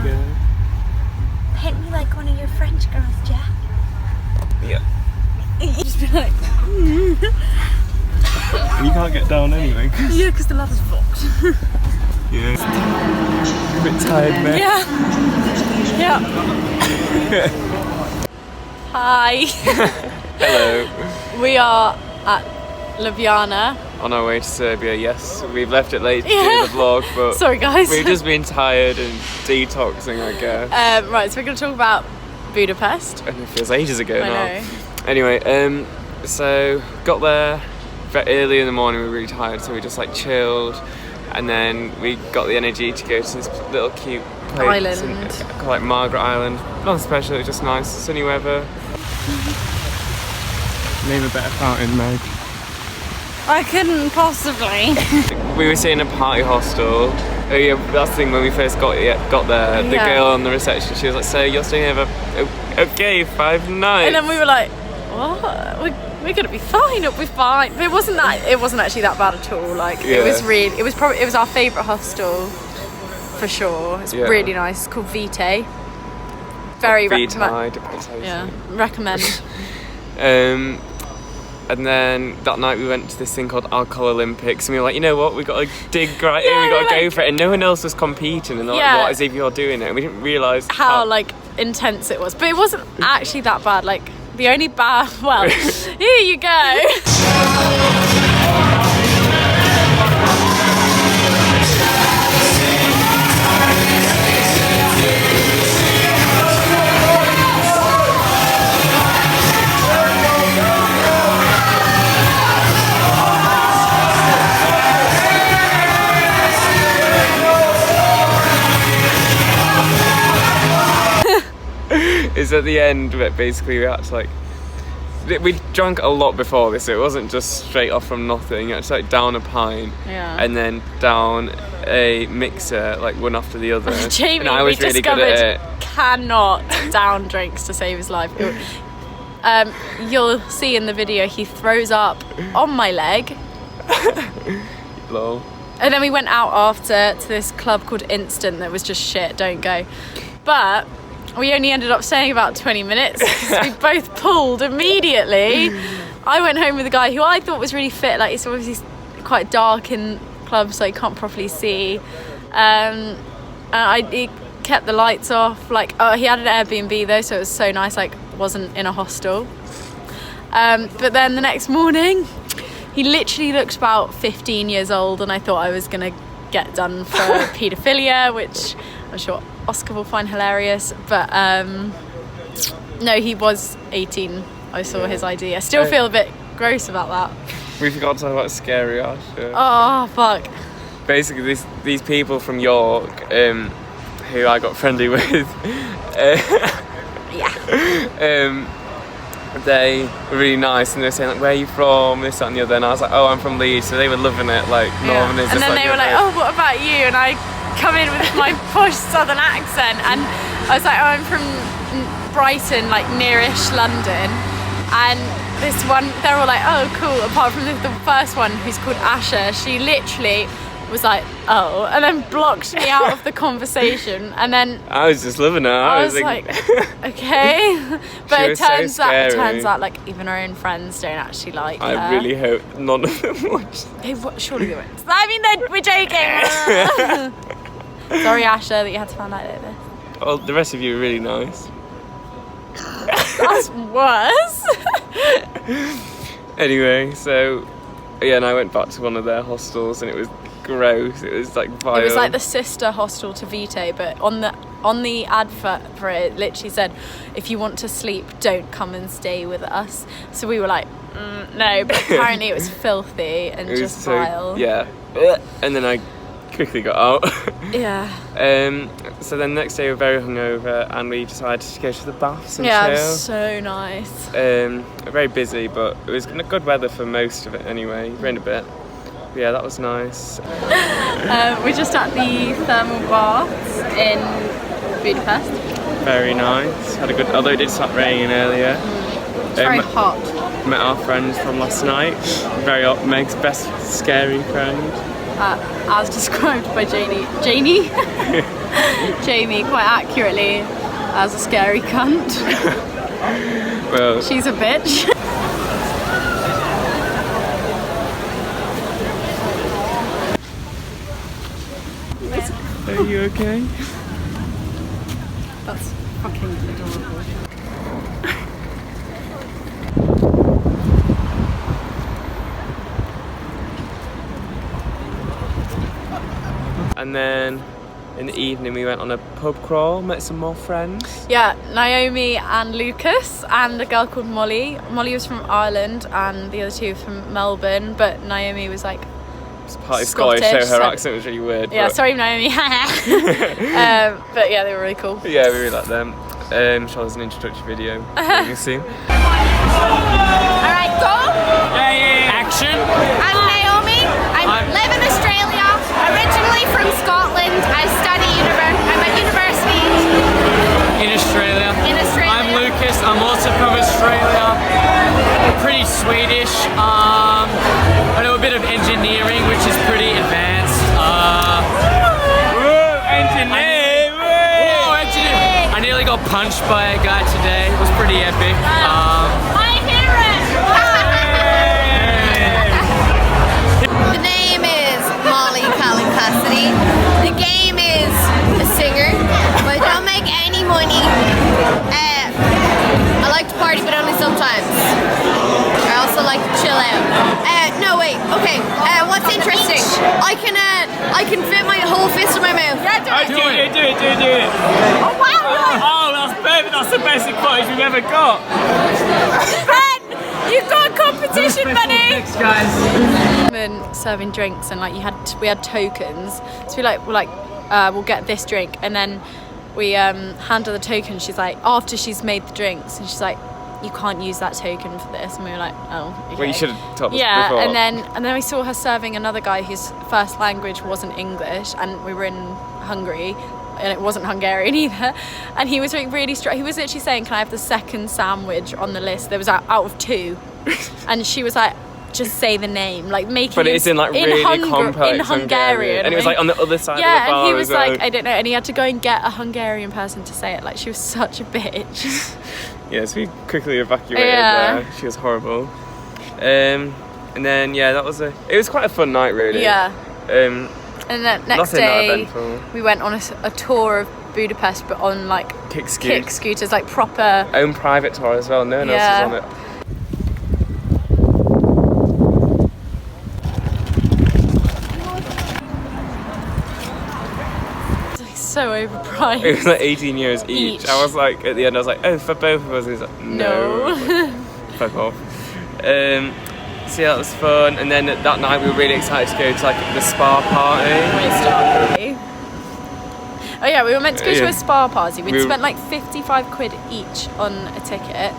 go. Paint me like one of your French girls, Jack. Yeah. Just be like, You can't get down anyway. yeah, because the ladder's fucked. Yeah. A bit tired, mate. Yeah. Yeah. Hi. Hello. We are at Ljubljana. On our way to Serbia, yes. We've left it late to do the vlog, but sorry guys. we've just been tired and detoxing, I guess. Right, so we're going to talk about Budapest. And it feels ages ago I now. know. Anyway, so got there very early in the morning. We were really tired, so we just like chilled, and then we got the energy to go to this little cute place Island called like Margaret Island. Nothing special, it was just nice, sunny weather. Name a better fountain, Meg. I couldn't possibly. We were staying in a party hostel. Oh yeah, that's the thing, when we first got there, the girl on the reception, she was like, so you're staying here for, okay, 5 nights. And then we were like, what? We're gonna be fine, it'll be fine. But it wasn't actually that bad at all. Like it was our favourite hostel for sure. It's really nice. It's called Vitae. Very recommend. And then that night we went to this thing called Alcohol Olympics, and we were like, you know what, we got to dig right in, we got to go for it. And no one else was competing, and they're like, what, as if you're doing it? And we didn't realise how like intense it was. But it wasn't actually that bad. Like the only bad, well, here you go. Is at the end that basically we had to like, we drank a lot before this, so it wasn't just straight off from nothing. You had to like down a pint and then down a mixer, like one after the other. Jamie, and I was we really good at it. Cannot down drinks to save his life. You'll see in the video he throws up on my leg. Lol. And then we went out after to this club called Instant that was just shit, don't go. But we only ended up staying about 20 minutes because we both pulled immediately. I went home with a guy who I thought was really fit. Like, it's obviously quite dark in clubs, so you can't properly see. And he kept the lights off. Like, he had an Airbnb though, so it was so nice. Like, wasn't in a hostel. But then the next morning, he literally looked about 15 years old, and I thought I was gonna get done for paedophilia, which I'm sure Oscar will find hilarious, but no, he was 18. I saw his ID. I still feel a bit gross about that. We forgot to talk about Scary Asher. Oh fuck. Basically these people from York, who I got friendly with, they were really nice, and they were saying like, where are you from, this, that and the other, and I was like, oh, I'm from Leeds, so they were loving it, like Northern is and just then they were like, oh, what about you? And I come in with my posh southern accent, and I was like, oh, I'm from Brighton, like nearish London. And this one, they're all like, oh cool, apart from the first one, who's called Asher. She literally was like, oh, and then blocked me out of the conversation. And then I was just loving it. I was like She okay. But it was turns so out scary. like even our own friends don't actually like her. I really hope none of them watched. Surely they won't. I mean, we're joking. Sorry, Asher, that you had to find out like this. Well, the rest of you were really nice. That's worse. Anyway, so and I went back to one of their hostels, and it was gross. It was like vile. It was like the sister hostel to Vitae, but on the advert for it literally said, if you want to sleep, don't come and stay with us. So we were like, no, but apparently it was filthy and it just vile. Yeah. And then I quickly got out. Yeah. So then the next day we were very hungover, and we decided to go to the baths and chill. It was so nice. Very busy, but it was good weather for most of it anyway. It rained a bit. But yeah, that was nice. We're just at the thermal baths in Budapest. Very nice. Had a good, although it did start raining earlier. It's very hot. Met our friends from last night. Meg's best scary friend. As described by Janie. Jamie quite accurately as a scary cunt. Well, she's a bitch. Are you okay? That's fucking adorable. And then in the evening we went on a pub crawl, met some more friends. Yeah, Naomi and Lucas and a girl called Molly. Molly was from Ireland and the other two were from Melbourne, but Naomi was like It's partly Scottish, so her accent was really weird. Yeah, sorry Naomi. But yeah, they were really cool. Yeah, we really like them. Show us an introductory video. You can see. Alright, go! Yeah. Action! I'm Naomi. I live in Australia, originally from Scotland. I study I'm at university In Australia. in Australia. I'm Lucas, I'm also from Australia. Pretty Swedish. I know a bit of engineering, which is pretty advanced. Engineering! I nearly got punched by a guy today. It was pretty epic. I hear it! The name is Molly Callan Cassidy. The game is a singer, but I don't make any money. I like to party, but only sometimes. I also like to chill out. No wait, okay. What's interesting? I can fit my whole fist in my mouth. Yeah, do it. Do it. Oh wow! Oh, that's perfect. That's the best footage we've ever got. Ben, you've got a competition, buddy. Thanks, guys. Serving drinks and like we had tokens, so we'll get this drink, and then we hand her the token. She's like, after she's made the drinks, and she's like, you can't use that token for this, and we were like, oh, okay. Well, you should have told us yeah, before. and then we saw her serving another guy whose first language wasn't English, and we were in Hungary, and it wasn't Hungarian either, and he was really he was literally saying, can I have the second sandwich on the list? There was out of 2, and she was like, just say the name, like making but it's in like really complex in Hungarian, and it was like on the other side of the bar. Yeah, and he was as well. like, I don't know, and he had to go and get a Hungarian person to say it. Like, she was such a bitch. Yes, we quickly evacuated there. She was horrible. And then Yeah. it was quite a fun night, really. Yeah. And then next day we went on a tour of Budapest, but on like kick scooters, like proper own private tour as well. No one else was on it. So overpriced. It was like 18 euros each. I was like, at the end, I was like, oh, for both of us. And he's like, no. Fuck off. So yeah, that was fun. And then that night we were really excited to go to like the spa party. Oh yeah, we were meant to go to a spa party. We'd spent like 55 quid each on a ticket.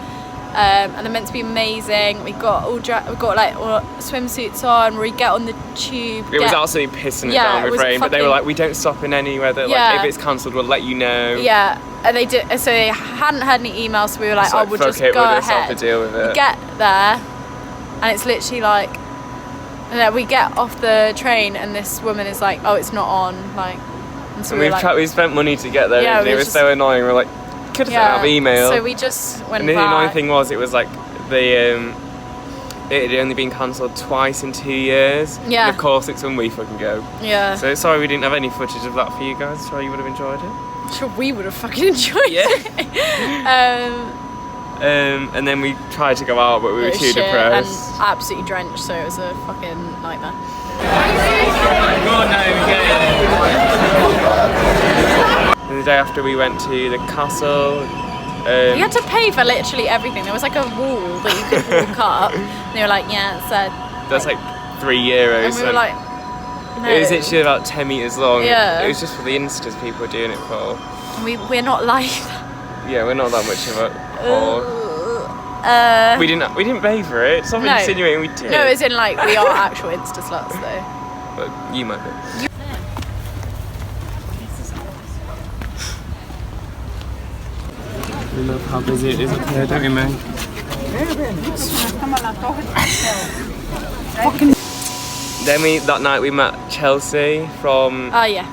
And they're meant to be amazing. We got like all swimsuits on. We get on the tube. It was absolutely pissing it down with rain, but they were like, we don't stop in any weather. Like, if it's cancelled, we'll let you know. Yeah, and they did. So they hadn't had any emails, so we were like, oh, we'll just go ahead. We'll deal with it. We get there, and it's literally like, and then we get off the train, and this woman is like, oh, it's not on. Like, and so we spent money to get there. Yeah, and it was so annoying. We were like, could have have email. So we just went and the back. annoying thing was, it was like it had only been cancelled twice in 2 years. Yeah. And of course, it's when we fucking go. Yeah. So sorry we didn't have any footage of that for you guys. Sure you would have enjoyed it. Sure we would have fucking enjoyed it. And then we tried to go out, but we were too depressed. And absolutely drenched, so it was a fucking nightmare. And the day after we went to the castle. You had to pay for literally everything. There was like a wall that you could walk up. And they were like, yeah, it's that's like €3. And we were like, no. It was literally about 10 metres long. Yeah. It was just for the Instas people were doing it for. We're not like that. Yeah, we're not that much of a whore. We didn't pay for it. Stop insinuating we did. No, as in like we are actual Insta sluts though. But you might be. We love how busy it is up here, don't we, May? Then that night we met Chelsea from. Oh yeah.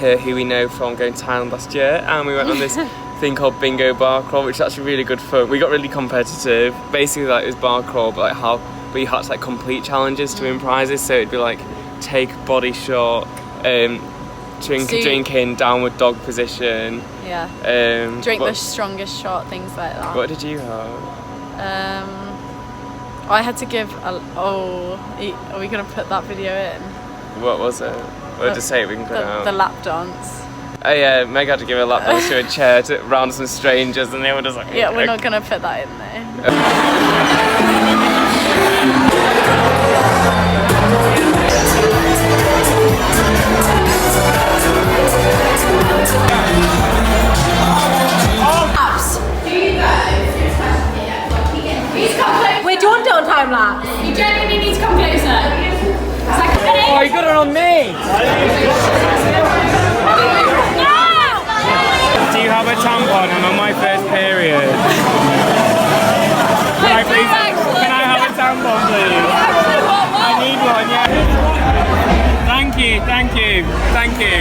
who we know from going to Thailand last year, and we went on this thing called bingo bar crawl, which is actually really good fun. We got really competitive. Basically, like, it was bar crawl, but you had to like complete challenges to win prizes. So it'd be like take body shot, drink in downward dog position. Yeah. Drink the strongest shot, things like that. What did you have? I had to give are we gonna put that video in? What was it? Or just say it, we can cut it out. The lap dance. Oh yeah, Meg had to give a lap dance to a chair around some strangers, and they were just like... Yeah, we're not gonna put that in there. We're doing time lapse. You genuinely need to come closer. Oh, you got it on me! Do you have a tampon? I'm on my first period. Can I have a tampon, please? I need one, yeah. Thank you.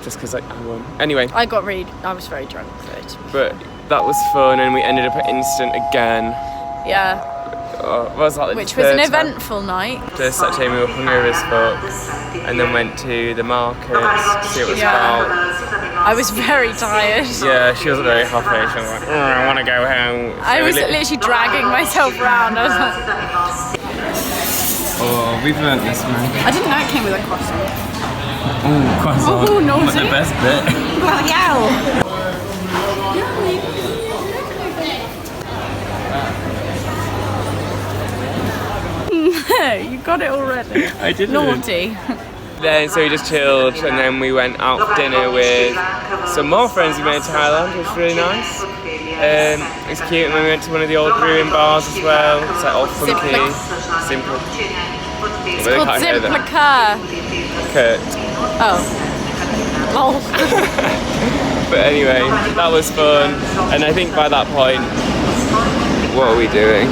Just because I won. Anyway. I was very drunk. But that was fun, and we ended up at Instant again. Yeah. Which was an eventful night. Just actually we were hungry as fuck, and then went to the markets to see what it was about. I was very tired. Yeah, she wasn't very happy. She was like, I want to go home. So I was literally dragging myself around. I was like... Oh, we've learnt this, man. I didn't know it came with a croissant. Oh, croissant. Oh, naughty. Not the best bit. Bloody hell. You got it already. I didn't. Naughty. Then so we just chilled, and then we went out for dinner with some more friends we made in Thailand, which was really nice. It's cute, and then we went to one of the old brewing bars as well. It's like all funky. Simple. It's called Simplica. Kurt. Oh. Lol. But anyway, that was fun, and I think by that point, what are we doing?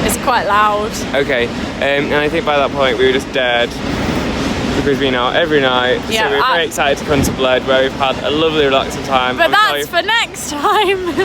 It's quite loud. Okay, and I think by that point we were just dead because we've been out every night. Yeah, so we were very excited to come to Blood, where we've had a lovely relaxing time. But that's for next time.